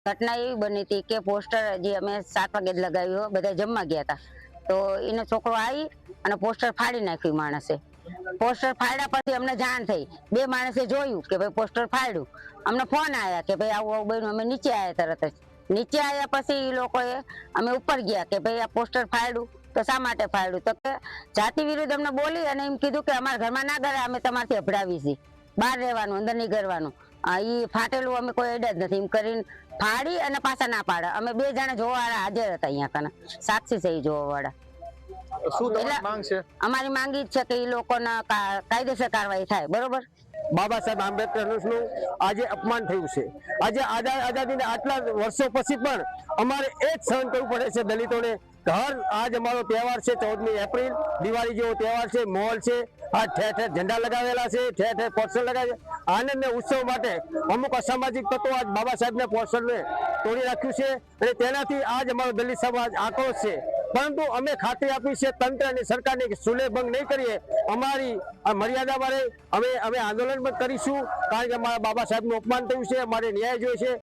ઘટના એવી બની હતી કે પોસ્ટર જે અમે 7 વાગે જ લગાવ્યું, બધા જમવા ગયા હતા, તો એનો છોકરો આવી અને પોસ્ટર ફાડી નાખ્યું માણસે. પોસ્ટર ફાડ્યા પછી અમને જાણ થઈ, 2 માણસે જોયું કે ભાઈ પોસ્ટર ફાડ્યું. અમને ફોન આવ્યા કે ભાઈ આવું આવું બન્યું. અમે નીચે આવ્યા તરત જ. નીચે આવ્યા પછી એ લોકોએ અમે ઉપર ગયા કે ભાઈ આ પોસ્ટર ફાડ્યું તો શા માટે ફાડ્યું, તો કે જાતિ વિરુદ્ધ અમને બોલી અને એમ કીધું કે અમારા ઘરમાં ના કરે, અમે તમારથી અભડાવી છીએ, બહાર રહેવાનું, અંદર નહીં કરવાનું. એ ફાટેલું અમે કોઈ એડ જ નથી એમ કરીને ફાડી અને પાછા ના પાડે. અમે 2 જણા જોવાવાળા હાજર હતા અહીંયા કને, સાક્ષી છે એ જોવાવાળા. શું તમારી માંગ છે? અમારી માંગ ઈ જ છે કે એ લોકોના કાયદેસર કાર્યવાહી થાય. બરોબર. બાબા સાહેબ આંબેડકરનું આજે અપમાન થયું છે. આજે આઝાદીને આટલા વર્ષો પછી પણ અમારે એ જ સહન કરવું પડે છે દલિતોને. આજ અમારો તહેવાર છે 14મી એપ્રિલ, દિવાળી જેવો તહેવાર છે, મોલ છે, આ ઠેર ઠેર ઝંડા લગાવેલા છે, ઠેર ઠેર પોસ્ટર લગાવે છે. આનંદ ઉત્સવ માટે અમુક અસામાજિક તત્વો આજ બાબા સાહેબને પોસ્ટરને તોડી રાખ્યું છે અને તેનાથી આજ અમારો દલિત સમાજ આક્રોશ છે. પરંતુ અમે ખાતરી આપી છે તંત્ર અને સરકારને કે સુલેભંગ નહીં કરીએ, અમારી મર્યાદામાં રહી અમે આંદોલન પણ કરીશું. કારણ કે અમારા બાબા સાહેબનું અપમાન થયું છે, અમારે ન્યાય જોઈએ છે.